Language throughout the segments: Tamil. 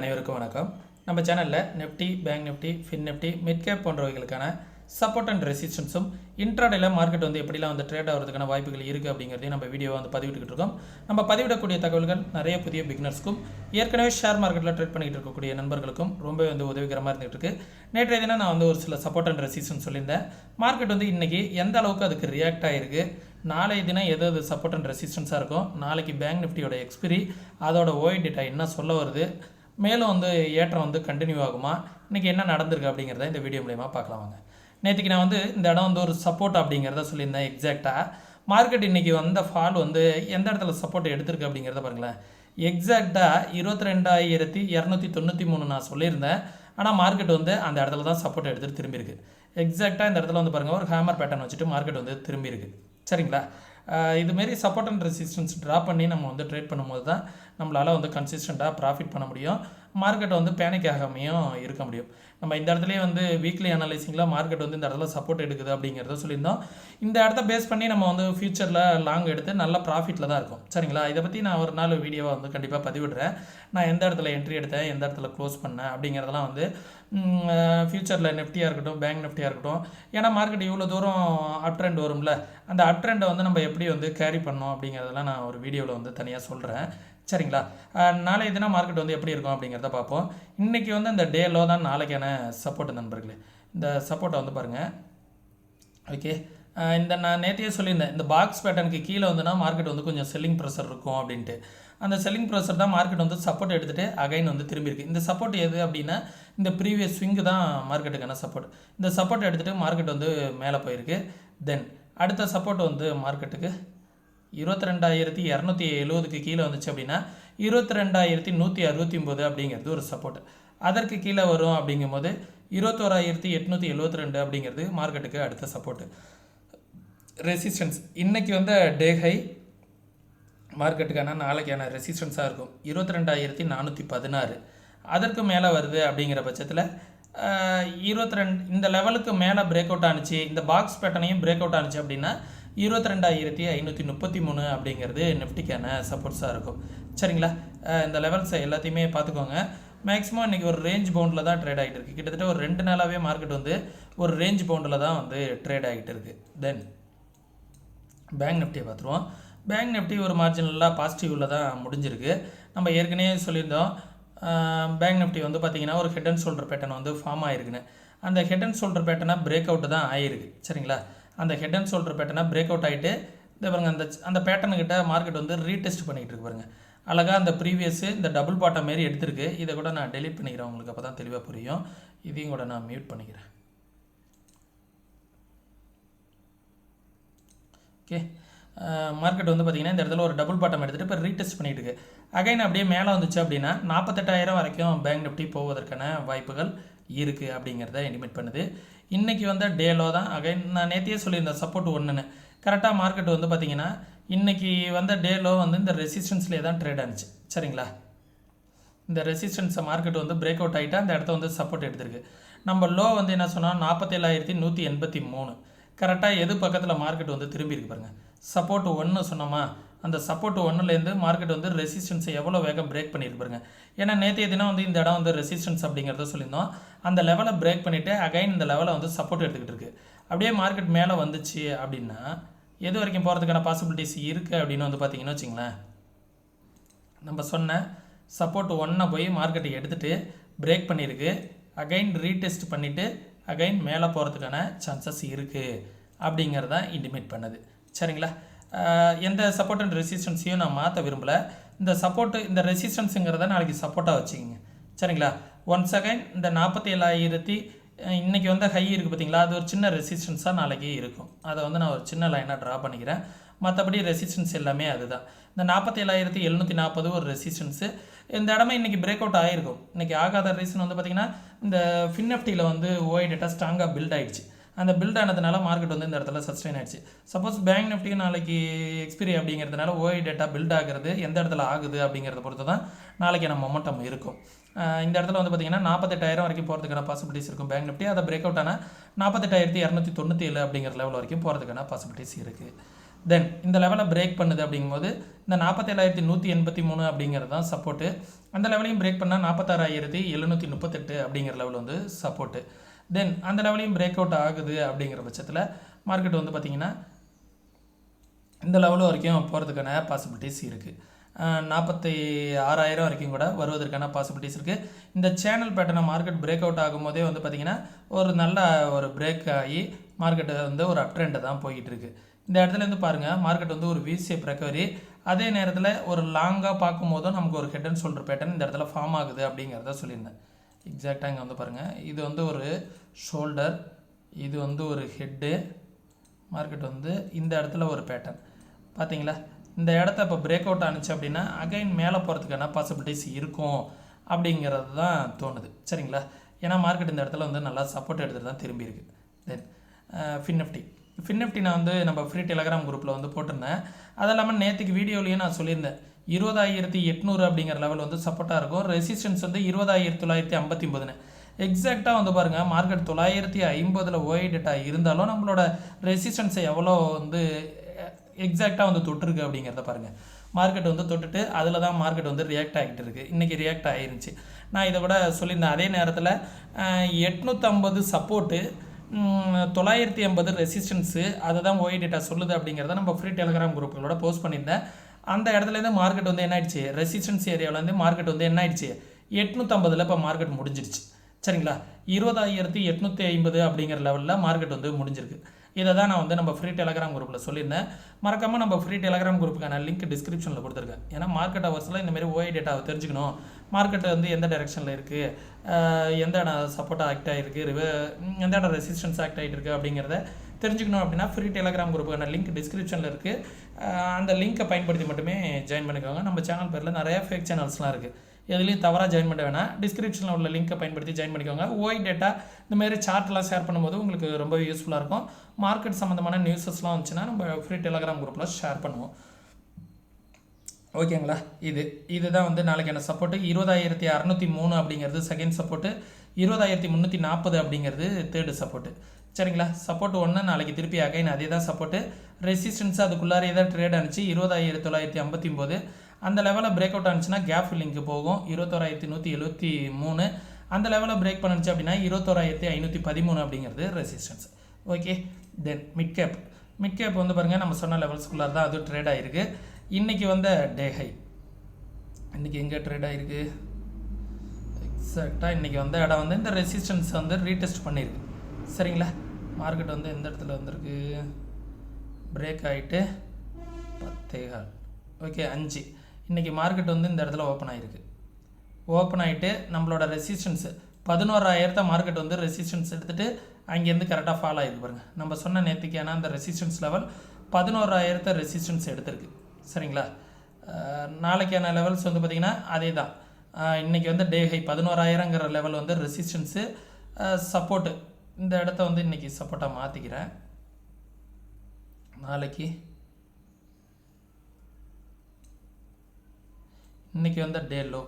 அனைவருக்கும் வணக்கம். நம்ம சேனலில் Nifty, bank Nifty, fin Nifty, mid cap போன்றவைகளுக்கான சப்போர்ட் அண்ட் ரெசிஸ்டன்ஸும் இன்ட்ராடேல மார்க்கெட் எப்படிலாம் ட்ரேட் ஆகிறதுக்கான வாய்ப்புகள் இருக்குது அப்படிங்கிறதையும் நம்ம வீடியோவை பதிவிட்டுக்கிட்டு இருக்கோம். நம்ம பதிவிடக்கூடிய தகவல்கள் நிறைய புதிய பிகினர்ஸ்க்கும் ஏற்கனவே ஷேர் மார்க்கெட்டில் ட்ரேட் பண்ணிகிட்டு இருக்கக்கூடிய நண்பர்களுக்கும் ரொம்ப உதவிகரமாக இருந்துகிட்டு இருக்கு. நேற்றைய தினம் நான் ஒரு சில சப்போர்ட் அண்ட் ரெசிஸ்டன்ஸ் சொல்லியிருந்தேன். மார்க்கெட் இன்றைக்கி எந்த அளவுக்கு அதுக்கு ரியாக்ட் ஆகிருக்கு, நாளைய தினம் எது சப்போர்ட் அண்ட் ரெசிஸ்டன்ஸாக இருக்கும், நாளைக்கு பேங்க் நிஃப்டியோட எக்ஸ்பிரி, அதோட ஓய் டேட்டா என்ன சொல்ல வருது, மேலும் ஏற்றம் கண்டினியூ ஆகுமா, இன்றைக்கி என்ன நடந்திருக்கு அப்படிங்கிறத இந்த வீடியோ மூலமா பார்க்கலாம் வாங்க. நேற்றுக்கு நான் இந்த இடம் ஒரு சப்போர்ட் அப்படிங்கிறத சொல்லியிருந்தேன். எக்ஸாக்டாக மார்க்கெட் இன்றைக்கி வந்த ஃபால் எந்த இடத்துல சப்போர்ட் எடுத்திருக்கு அப்படிங்கிறத பாருங்களேன். எக்ஸாக்டாக 22,293 நான் சொல்லியிருந்தேன். ஆனால் மார்க்கெட் அந்த இடத்துல தான் சப்போர்ட் எடுத்துகிட்டு திரும்பியிருக்கு. எக்ஸாக்டாக இந்த இடத்துல பாருங்கள், ஒரு ஹேமர் பேட்டர்ன் வச்சுட்டு மார்க்கெட் திரும்பியிருக்கு. சரிங்களா? இதுமாரி சப்போர்ட் அண்ட் ரெசிஸ்டன்ஸ் ட்ரா பண்ணி நம்ம ட்ரேட் பண்ணும்போது தான் நம்மளால் கன்சிஸ்டண்ட்டாக ப்ராஃபிட் பண்ண முடியும். மார்க்கெட் பேனிக் ஆகாமையும் இருக்க முடியும். நம்ம இந்த இடத்துலேயே வீக்லி அனலைசிங்கில் மார்க்கெட் இந்த இடத்துல சப்போர்ட் எடுக்குது அப்படிங்கிறத சொல்லியிருந்தோம். இந்த இடத்த பேஸ் பண்ணி நம்ம ஃபியூச்சரில் லாங் எடுத்து நல்ல ப்ராஃபிட்டில் தான் இருக்கும். சரிங்களா? இதை பற்றி நான் ஒரு நாள் வீடியோவை கண்டிப்பாக பதிவிடுறேன். நான் எந்த இடத்துல என்ட்ரி எடுத்தேன், எந்த இடத்துல க்ளோஸ் பண்ணேன் அப்படிங்கிறதெல்லாம் ஃபியூச்சரில் நிஃப்டியாக இருக்கட்டும், பேங்க் நிஃப்டியாக இருக்கட்டும். ஏன்னா மார்க்கெட் இவ்வளோ தூரம் அப் ட்ரெண்ட் வரும்ல, அந்த அப் ட்ரெண்டை நம்ம எப்படி கேரி பண்ணோம் அப்படிங்கிறதெல்லாம் நான் ஒரு வீடியோவில் தனியாக சொல்கிறேன். சரிங்களா? நாளைய தினம் மார்க்கெட் எப்படி இருக்கும் அப்படிங்கிறத பார்ப்போம். இன்றைக்கி அந்த டேலோ தான் நாளைக்கான சப்போர்ட் நண்பர்களே. இந்த சப்போர்ட்டை பாருங்கள். ஓகே, இந்த நான் நேற்றையே சொல்லியிருந்தேன், இந்த பாக்ஸ் பேட்டர்னுக்கு கீழே மார்க்கெட் கொஞ்சம் செல்லிங் ப்ரெஷர் இருக்கும் அப்படின்ட்டு. அந்த செல்லிங் ப்ரெஷர் தான் மார்க்கெட் சப்போர்ட் எடுத்துகிட்டு அகைன் திரும்பியிருக்கு. இந்த சப்போர்ட் எது அப்படின்னா, இந்த ப்ரீவியஸ் ஸ்விங்கு தான் மார்க்கெட்டுக்கான சப்போர்ட். இந்த சப்போர்ட் எடுத்துகிட்டு மார்க்கெட் மேலே போயிருக்கு. தென் அடுத்த சப்போர்ட் மார்க்கெட்டுக்கு 22,270க்கு கீழே வந்துச்சு அப்படின்னா 22,169 அப்படிங்கிறது ஒரு சப்போர்ட். அதற்கு கீழே வரும் அப்படிங்கும்போது 21,872 அப்படிங்கிறது மார்க்கெட்டுக்கு அடுத்த சப்போர்ட்டு. ரெசிஸ்டன்ஸ் இன்றைக்கி டே ஹை மார்க்கெட்டுக்கான நாளைக்கான ரெசிஸ்டன்ஸாக இருக்கும் 22,416. அதற்கு மேலே வருது அப்படிங்கிற பட்சத்தில் 22 இந்த லெவலுக்கு மேலே பிரேக் அவுட் ஆனிச்சு, இந்த பாக்ஸ் பேட்டர்னையும் பிரேக் அவுட் ஆனிச்சு அப்படின்னா 22,533 அப்படிங்கிறது நிஃப்டிக்கான சப்போர்ட்ஸாக இருக்கும். சரிங்களா? இந்த லெவல்ஸை எல்லாத்தையுமே பார்த்துக்கோங்க. மேக்ஸிமம் இன்றைக்கி ஒரு ரேஞ்ச் பவுண்டில் தான் ட்ரேட் ஆகிட்டு இருக்குது. கிட்டத்தட்ட ஒரு 2 நாளாகவே மார்க்கெட் ஒரு ரேஞ்ச் பவுண்டில் தான் ட்ரேட் ஆகிட்டு இருக்குது. தென் பேங்க் நிஃப்டியை பார்த்துருவோம். பேங்க் நிஃப்டி ஒரு மார்ஜினலாக பாசிட்டிவில் தான் முடிஞ்சிருக்கு. நம்ம ஏற்கனவே சொல்லியிருந்தோம், பேங்க் நிஃப்டி பார்த்திங்கன்னா ஒரு head and shoulder pattern form ஆகிருக்குன்னு. அந்த ஹெட் அண்ட் ஷோல்டர் பேட்டர்னை பிரேக் அவுட் தான் ஆகிருக்கு. சரிங்களா? அந்த ஹெட் அண்ட் ஷோல்டர் பேட்டர்னை பிரேக் அவுட் ஆகிட்டு இந்த பாருங்க, அந்த பேட்டர்னுக்கிட்ட மார்க்கெட் ரீடெஸ்ட் பண்ணிகிட்டு இருக்கு பாருங்கள். அழகாக அந்த ப்ரீவியஸு இந்த டபுள் பாட்டம் மாரி எடுத்திருக்கு. இதை கூட நான் டெலீட் பண்ணிக்கிறேன், உங்களுக்கு அப்போ தான் தெளிவாக புரியும். இதையும் கூட நான் மியூட் பண்ணிக்கிறேன். ஓகே, மார்க்கெட் பார்த்திங்கன்னா இந்த இடத்துல ஒரு டபுள் பாட்டம் எடுத்துகிட்டு இப்போ ரீடெஸ்ட் பண்ணிகிட்டு இருக்கு. அகைன் அப்படியே மேலே வந்துச்சு அப்படின்னா 48,000 வரைக்கும் பேங்க் நிஃப்டி போவதற்கான வாய்ப்புகள் இருக்குது அப்படிங்கிறத இண்டிமேட் பண்ணுது. இன்றைக்கி டேலோ தான். அகைன் நான் நேற்றையே சொல்லியிருந்தேன் சப்போர்ட் 1ன்னு. கரெக்டாக மார்க்கெட் பார்த்திங்கன்னா இன்றைக்கி டேலோ இந்த ரெசிஸ்டன்ஸ்லேயே தான் ட்ரேட் ஆனிச்சு. சரிங்களா? இந்த ரெசிஸ்டன்ஸை மார்க்கெட் பிரேக் அவுட் ஆகிட்டா அந்த இடத்த சப்போர்ட் எடுத்திருக்கு. நம்ம லோ என்ன சொன்னால் 47,183. கரெக்டாக எது பக்கத்தில் மார்க்கெட் திரும்பியிருக்கு பாருங்கள். சப்போர்ட் 1 சொன்னோமா, அந்த சப்போர்ட் 1லேருந்து மார்க்கெட் ரெசிஸ்டன்ஸை எவ்வளோ வேகம் பிரேக் பண்ணியிருக்கு பாருங்க. ஏன்னா நேற்றைய தினம் இந்த இடம் ரெசிஸ்டன்ஸ் அப்படிங்கிறத சொல்லியிருந்தோம். அந்த லெவலை பிரேக் பண்ணிவிட்டு அகைன் இந்த லெவலை சப்போர்ட் எடுத்துக்கிட்டு இருக்குது. அப்படியே மார்க்கெட் மேலே வந்துச்சு அப்படின்னா எது வரைக்கும் போகிறதுக்கான பாசிபிலிட்டிஸ் இருக்குது அப்படின்னு பார்த்தீங்கன்னு வச்சிங்களேன். நம்ம சொன்ன சப்போர்ட் 1 போய் மார்க்கெட்டை எடுத்துகிட்டு பிரேக் பண்ணியிருக்கு. அகைன் ரீடெஸ்ட் பண்ணிவிட்டு அகைன் மேலே போகிறதுக்கான சான்சஸ் இருக்குது அப்படிங்கிறத இண்டிமேட் பண்ணுது. சரிங்களா? எந்த சப்போர்ட் அண்ட் ரெசிஸ்டன்ஸையும் நான் மாற்ற விரும்பலை. இந்த சப்போர்ட்டு இந்த ரெசிஸ்டன்ஸுங்கிறத நாளைக்கு சப்போர்ட்டாக வச்சுக்கிங்க. சரிங்களா? ஒன்ஸ் அகைன் இந்த 47,000 இன்றைக்கி ஹை இருக்குது பார்த்தீங்களா, அது ஒரு சின்ன ரெசிஸ்டன்ஸாக நாளைக்கு இருக்கும். அதை நான் ஒரு சின்ன லைனாக ட்ரா பண்ணிக்கிறேன். மற்றபடி ரெசிஸ்டன்ஸ் எல்லாமே அதுதான். இந்த 47,740 ஒரு ரெசிஸ்டன்ஸு. இந்த இடமே இன்றைக்கி பிரேக் அவுட் ஆகிருக்கும். இன்றைக்கி ஆகாத ரீசன் பார்த்திங்கன்னா இந்த ஃபின் நிஃப்டியில் ஓய் டேட்டா ஸ்ட்ராங்காக பில்ட் ஆகிடுச்சு. அந்த பில்ட் ஆனதுனால மார்க்கெட் இந்த இடத்துல சஸ்டெயின் ஆகிடுச்சு. சப்போஸ் பேங்க் நிஃப்டியும் நாளைக்கு எக்ஸ்பிரி அப்படிங்கிறதுனால ஓய் டேட்டா பில்ட் ஆகிறது எந்த இடத்துல ஆகுது அப்படிங்கிறத பொறுத்து தான் நாளைக்கான மொமெண்டம் இருக்கும். இந்த இடத்துல பார்த்திங்கன்னா 48,000 வரைக்கும் போகிறதுக்கான பாசிபிலிட்டிஸ் இருக்கும் பேங்க் நிஃப்டி. அதை பிரேக் அவுட் ஆனால் 48,297 அப்படிங்கிற லெவல் வரைக்கும் போகிறதுக்கான பாசிபிலிட்டிஸ் இருக்குது. தென் இந்த லெவலை பிரேக் பண்ணுது அப்படிங்கும்போது இந்த 47,183 அப்படிங்கிறது தான் சப்போர்ட்டு. அந்த லெவலையும் பிரேக் பண்ணால் 46,738 அப்படிங்கிற லெவல் வந்து சப்போர்ட்டு. தென் அந்த லெவலையும் பிரேக் அவுட் ஆகுது அப்படிங்கிற பட்சத்தில் மார்க்கெட் வந்து பார்த்திங்கன்னா இந்த லெவல் வரைக்கும் போகிறதுக்கான பாசிபிலிட்டிஸ் இருக்குது. 46,000 வரைக்கும் கூட வருவதற்கான பாசிபிலிட்டிஸ் இருக்குது. இந்த சேனல் பேட்டர்னை மார்க்கெட் பிரேக் அவுட் ஆகும்போதே வந்து பார்த்திங்கன்னா ஒரு நல்ல ஒரு பிரேக் ஆகி மார்க்கெட்டு வந்து ஒரு அப் ட்ரெண்டை தான் போய்கிட்டு இருக்குது. இந்த இடத்துலேருந்து பாருங்கள், மார்க்கெட் வந்து ஒரு விஷேப் ரெக்கவரி, அதே நேரத்தில் ஒரு லாங்காக பார்க்கும்போதும் நமக்கு ஒரு ஹெட் அண்ட் ஷோல்டர் பேட்டர்ன் இந்த இடத்துல ஃபார்ம் ஆகுது அப்படிங்கிறத சொல்லியிருந்தேன். எக்ஸாக்டாக இங்கே வந்து பாருங்கள், இது வந்து ஒரு ஷோல்டர், இது வந்து ஒரு ஹெட்டு, மார்க்கெட் வந்து இந்த இடத்துல ஒரு பேட்டர்ன் பார்த்தீங்களா. இந்த இடத்த இப்போ பிரேக் அவுட் ஆனிச்சு அப்படின்னா அகைன் மேலே போகிறதுக்கான பாசிபிலிட்டிஸ் இருக்கும் அப்படிங்கிறது தான் தோணுது. சரிங்களா, ஏன்னா மார்க்கெட் இந்த இடத்துல வந்து நல்லா சப்போர்ட் எடுத்துகிட்டு தான் திரும்பி இருக்குது. தென் ஃபின்னிஃப்டி நான் வந்து நம்ம ஃப்ரீ டெலகிராம் குரூப்பில் வந்து போட்டிருந்தேன். அது இல்லாமல் நேற்றுக்கு வீடியோலையும் நான் சொல்லியிருந்தேன் 20,800 அப்படிங்கிற லெவல் வந்து சப்போர்ட்டாக இருக்கும். ரெசிஸ்டன்ஸ் வந்து 20,959. எக்ஸாக்டாக வந்து பாருங்கள், மார்க்கெட் 950 ஓஐ டேட்டா இருந்தாலும் நம்மளோட ரெசிஸ்டன்ஸை எவ்வளோ வந்து எக்ஸாக்டாக வந்து தொட்டிருக்கு அப்படிங்கிறத பாருங்கள். மார்க்கெட் வந்து தொட்டுட்டு அதில் தான் மார்க்கெட் வந்து ரியாக்ட் ஆகிட்டு இருக்குது. இன்றைக்கி ரியாக்ட் ஆகிருந்துச்சு. நான் இதை கூட சொல்லியிருந்தேன். அதே நேரத்தில் 850 சப்போர்ட்டு, 980 ரெசிஸ்டன்ஸு, அதை தான் ஓஐ டேட்டா சொல்லுது அப்படிங்கிறத நம்ம ஃப்ரீ டெலகிராம் குரூப்புகளோட போஸ்ட் பண்ணியிருந்தேன். அந்த இடத்துலேருந்து மார்க்கெட் வந்து என்ன ஆயிடுச்சு, ரெசிஸ்டன்ஸ் ஏரியாவிலேருந்து மார்க்கெட் வந்து என்ன ஆயிடுச்சு 850 இப்போ மார்க்கெட் முடிஞ்சிருச்சு. சரிங்களா, 20,850 அப்படிங்கிற லெவலில் மார்க்கெட் வந்து முடிஞ்சிருக்கு. இதை தான் நான் வந்து நம்ம ஃப்ரீ டெலகிராம் குரூப்பில் சொல்லியிருந்தேன். மறக்காமல் நம்ம ஃப்ரீ டெலகிராம் குரூப்புக்கான லிங்க் டிஸ்கிரிப்ஷனில் கொடுத்துருக்கேன். ஏன்னா மார்க்கெட் ஹவர்ஸில் இந்தமாரி ஓஐ டேட்டாவை தெரிஞ்சுக்கணும், மார்க்கெட் வந்து எந்த டைரெக்ஷனில் இருக்குது, எந்த இடம் சப்போர்ட் ஆக்ட் ஆகிருக்கு, எந்த இடம் ரெசிஸ்டன்ஸ் ஆக்ட் ஆகிட்டு இருக்குது அப்படிங்கிறத தெரிஞ்சுக்கணும் அப்படின்னா ஃப்ரீ டெலகிராம் குரூப்புக்கான லிங்க் டிஸ்கிரிப்ஷனில் இருக்குது. அந்த லிங்க்கை பயன்படுத்தி மட்டுமே ஜாயின் பண்ணிக்கோங்க. நம்ம சேனல் பேரில் நிறையா ஃபேக் சேனல்ஸ்லாம் இருக்குது, எதுலேயும் தவறாக ஜாயின் பண்ண வேணாம். டிஸ்கிரிப்ஷனில் உள்ள லிங்க்கை பயன்படுத்தி ஜாயின் பண்ணிக்கோங்க. ஓஐ டேட்டா இந்தமாரி சார்ட்லாம் ஷேர் பண்ணும்போது உங்களுக்கு ரொம்ப யூஸ்ஃபுல்லாக இருக்கும். மார்க்கெட் சம்மந்தமான நியூஸஸ்லாம் வந்துச்சுன்னா நம்ம ஃப்ரீ டெலகிராம் குரூப்பில் ஷேர் பண்ணுவோம். ஓகேங்களா, இதுதான் வந்து நாளைக்கு என்ன சப்போர்ட்டு 20,603 அப்படிங்கிறது செகண்ட் சப்போர்ட்டு, 20,340 அப்படிங்கிறது தேர்டு சப்போர்ட்டு. சரிங்களா, சப்போர்ட் 1 நாளைக்கு திருப்பி அகைன் அதே தான் சப்போர்ட்டு. ரெசிஸ்டன்ஸ் அதுக்குள்ளாரே தான் ட்ரேட் ஆனிச்சு 20,959. அந்த லெவலில் பிரேக் அவுட் ஆனிச்சுன்னா கேப் ஃபில்லிங்க்கு போகும் 21,173. அந்த லெவலில் பிரேக் பண்ணிச்சு அப்படின்னா 21,513 அப்படிங்கிறது ரெசிஸ்டன்ஸ். ஓகே, தென் மிட் கேப் வந்து பாருங்கள், நம்ம சொன்ன லெவல்ஸ்குள்ளார தான் அது ட்ரேட் ஆகிருக்கு. இன்றைக்கி வந்த டே ஹை இன்றைக்கி எங்கே ட்ரேட் ஆகிருக்கு, எக்ஸாக்டாக இன்றைக்கி வந்த இடம் வந்து இந்த ரெசிஸ்டன்ஸ் வந்து ரீடெஸ்ட் பண்ணியிருக்கு. சரிங்களா, மார்க்கெட் வந்து எந்த இடத்துல வந்திருக்கு, பிரேக் ஆகிட்டு 10.15 ஓகே 5. இன்றைக்கி மார்க்கெட் வந்து இந்த இடத்துல ஓப்பன் ஆகிருக்கு. ஓப்பன் ஆகிட்டு நம்மளோட ரெசிஸ்டன்ஸு 11,000 மார்க்கெட் வந்து ரெசிஸ்டன்ஸ் எடுத்துகிட்டு அங்கேருந்து கரெக்டாக ஃபாலோ ஆகிருக்கு பாருங்கள். நம்ம சொன்ன நேற்றுக்கான அந்த ரெசிஸ்டன்ஸ் லெவல் 11,000 ரெசிஸ்டன்ஸ் எடுத்திருக்கு. சரிங்களா, நாளைக்கான லெவல்ஸ் வந்து பார்த்திங்கன்னா அதே தான். இன்றைக்கி வந்து டே ஹை 11,000ங்கிற லெவல் வந்து ரெசிஸ்டன்ஸு, சப்போர்ட்டு இந்த இடத்த வந்து இன்றைக்கி சப்போர்ட்டாக மாற்றிக்கிறேன். நாளைக்கு இன்றைக்கி வந்து டே லோ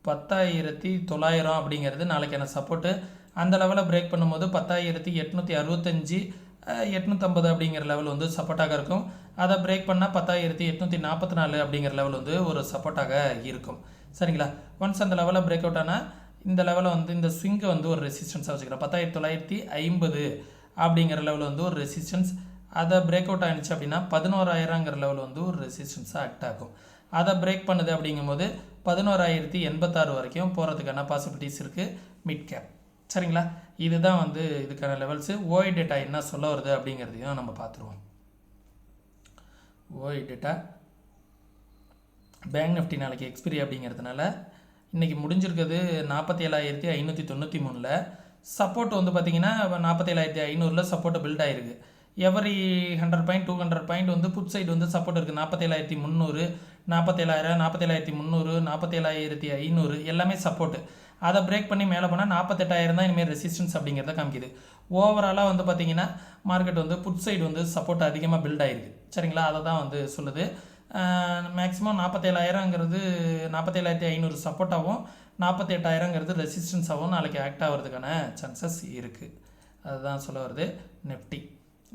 10,900 அப்படிங்கிறது நாளைக்கான சப்போர்ட்டு. அந்த லெவலில் பிரேக் பண்ணும்போது 10,865 850 அப்படிங்கிற லெவல் வந்து சப்போர்ட்டாக இருக்கும். அதை பிரேக் பண்ணால் 10,844 அப்படிங்கிற லெவல் வந்து ஒரு சப்போர்ட்டாக இருக்கும். சரிங்களா, ஒன்ஸ் அந்த லெவலில் பிரேக் அவுட் ஆனால் இந்த லெவலில் வந்து இந்த ஸ்விங்கை வந்து ஒரு ரெசிஸ்டன்ஸாக வச்சுக்கிறோம். 10,950 அப்படிங்கிற லெவல் வந்து ஒரு ரெசிஸ்டன்ஸ். அதை பிரேக் அவுட் ஆகிடுச்சு அப்படின்னா 11,000ங்கிற லெவல் வந்து ஒரு ரெசிஸ்டன்ஸாக ஆக்ட் ஆகும். அதை பிரேக் பண்ணுது அப்படிங்கும்போது 11,086 வரைக்கும் போகிறதுக்கான பாசிபிலிட்டிஸ் இருக்குது மிட் கேப். சரிங்களா, இதுதான் வந்து இதுக்கான லெவல்ஸு. ஓஐ டேட்டா என்ன சொல்ல வருது அப்படிங்கிறதையும் நம்ம பார்த்துருவோம். ஓஐ டேட்டா பேங்க் நிஃப்டி நாளைக்கு எக்ஸ்பிரி அப்படிங்கிறதுனால இன்றைக்கி முடிஞ்சிருக்கிறது 47,593. சப்போர்ட் வந்து பார்த்திங்கன்னா 47,500 சப்போர்ட்டு பில்ட் ஆகிருக்கு. எவரி 100 பாயிண்ட் 200 பாயிண்ட் வந்து புட் சைடு வந்து சப்போர்ட் இருக்குது. 47,300 47,000 47,300 47,500 எல்லாமே சப்போர்ட்டு. அதை பிரேக் பண்ணி மேலே போனால் 48,000 தான் இனிமேல் ரெசிஸ்டன்ஸ் அப்படிங்கிறத காமிக்குது. ஓவராலாக வந்து பார்த்திங்கன்னா மார்க்கெட் வந்து புட் சைடு வந்து சப்போர்ட் அதிகமாக பில்ட் ஆகிருக்கு. சரிங்களா, அதை தான் வந்து சொல்லுது. மேக்ஸிமம் 47,000ங்கிறது 47,500 சப்போர்ட்டாகவும் 48,000ங்கிறது ரெசிஸ்டன்ஸாகவும் நாளைக்கு ஆக்ட் ஆகிறதுக்கான சான்சஸ் இருக்குது. அதுதான் சொல்ல வருது நிஃப்டி.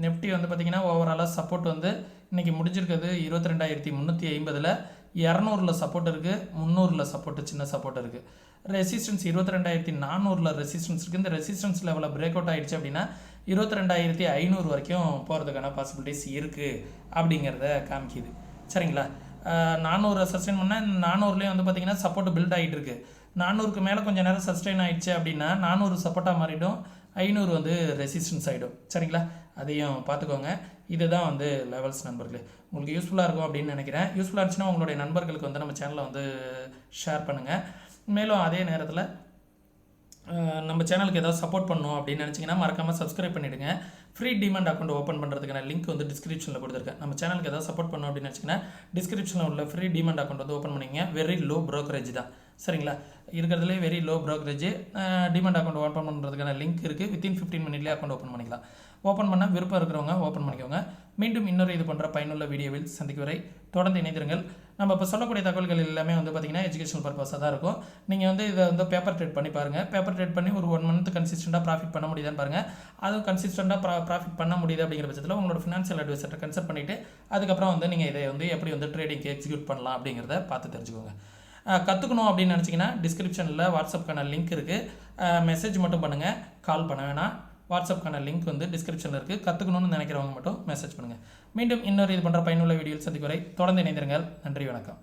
நிஃப்டி வந்து பார்த்திங்கன்னா ஓவராலாக சப்போர்ட் வந்து இன்றைக்கி முடிஞ்சிருக்கிறது 22,350. 200 சப்போர்ட் இருக்குது, 300 சப்போர்ட்டு, சின்ன சப்போர்ட் இருக்குது. ரெசிஸ்டன்ஸ் 22,400 ரெசிஸ்டன்ஸ் இருக்குது. இந்த ரெசிஸ்டன்ஸ் லெவலில் பிரேக் அவுட் ஆகிடுச்சு அப்படின்னா 22,500 வரைக்கும் போகிறதுக்கான பாசிபிலிட்டிஸ் இருக்குது அப்படிங்கிறத காமிக்குது. சரிங்களா? 400 சஸ்டெயின் பண்ணால் 400லேயும் வந்து பார்த்திங்கன்னா சப்போர்ட் பில்ட் ஆகிட்டு இருக்குது. 400க்கு மேலே கொஞ்சம் நேரம் சஸ்டெயின் ஆகிடுச்சு அப்படின்னா 400 சப்போர்ட்டாக மாறிடும், 500 வந்து ரெசிஸ்டன்ஸ் ஆகிடும். சரிங்களா? அதையும் பார்த்துக்கோங்க. இதுதான் வந்து லெவல்ஸ் நண்பர்களே. உங்களுக்கு யூஸ்ஃபுல்லாக இருக்கும் அப்படின்னு நினைக்கிறேன். யூஸ்ஃபுல்லாக இருந்துச்சுன்னா உங்களுடைய நண்பர்களுக்கு வந்து நம்ம சேனலை வந்து ஷேர் பண்ணுங்கள். மேலும் அதே நேரத்தில் நம்ம சேனலுக்கு ஏதாவது சப்போர்ட் பண்ணணும் அப்படின்னு நினச்சிங்கன்னா மறக்காமல் சப்ஸ்கிரைப் பண்ணிவிடுங்க. ஃப்ரீ டிமெண்ட் அக்கௌண்ட் ஓப்பன் பண்ணுறதுக்கான லிங்க் வந்து டிஸ்கிரிப்ஷனில் கொடுத்துருக்கேன். நம்ம சேனலுக்கு ஏதாவது சப்போர்ட் பண்ணணும் அப்படின்னு நினச்சிங்கன்னா டிஸ்கிரிப்ஷனில் உள்ள ஃப்ரீ டிமெண்ட் அக்கௌண்ட் வந்து ஓப்பன் பண்ணிங்க. வெரி லோ ப்ரோக்கரேஜ் தான். சரிங்களா? இருக்கிறதுலே very low brokerage. டிமெண்ட் account open பண்ணுறதுக்கான லிங்க் இருக்குது. வித்தின் 15 மினிட்லேயே அக்கௌண்ட் ஓப்பன் பண்ணிக்கலாம். ஓப்பன் பண்ணால் விருப்பம் இருக்கிறவங்க ஓப்பன் பண்ணிக்கோங்க. மீண்டும் இன்னொரு இது போன்ற பயனுள்ள வீடியோவில் சந்திக்கும் வரை தொடர்ந்து இணைந்திருங்கள். நம்ம இப்போ சொல்லக்கூடிய தகவல்கள் எல்லாமே வந்து பார்த்திங்கன்னா எஜுகேஷனல் பர்பஸாக தான் இருக்கும். நீங்கள் வந்து இதை வந்து பேப்பர் ட்ரேட் பண்ணி பாருங்கள். பேப்பர் ட்ரேட் பண்ணி ஒரு 1 மந்த் கன்சிஸ்டண்ட்டாக ப்ராஃபிட் பண்ண முடியுதான்னு பாருங்கள். அதுவும் கன்சிஸ்டண்ட்டாக ப்ராஃபிட் பண்ண முடியுது அப்படிங்கிற பட்சத்தில் உங்களோட ஃபினான்ஷியல் அட்வைசர்கிட்ட கன்சல்ட் பண்ணிவிட்டு அதுக்கப்புறம் வந்து நீங்கள் இதை வந்து எப்படி வந்து ட்ரேடிங்க்கு எக்ஸிக்யூட் பண்ணலாம் அப்படிங்கிறத பார்த்து தெரிஞ்சுக்கோங்க. கற்றுக்கணும் அப்படின்னு நினச்சிங்கன்னா டிஸ்கிரிப்ஷனில் வாட்ஸ்அப்க்கான லிங்க் இருக்குது. மெசேஜ் மட்டும் பண்ணுங்கள், கால் பண்ண வேணாம். வாட்ஸ்அப்க்கான லிங்க் வந்து டிஸ்கிரிப்ஷனில் இருக்குது. கற்றுக்கணும்னு நினைக்கிறவங்க மட்டும் மெசேஜ் பண்ணுங்கள். மீண்டும் இன்னொரு இது பண்ணுற பயனுள்ள வீடியோவில் சந்திக்கும் வரை தொடர்ந்து இணைந்திருங்கள். நன்றி, வணக்கம்.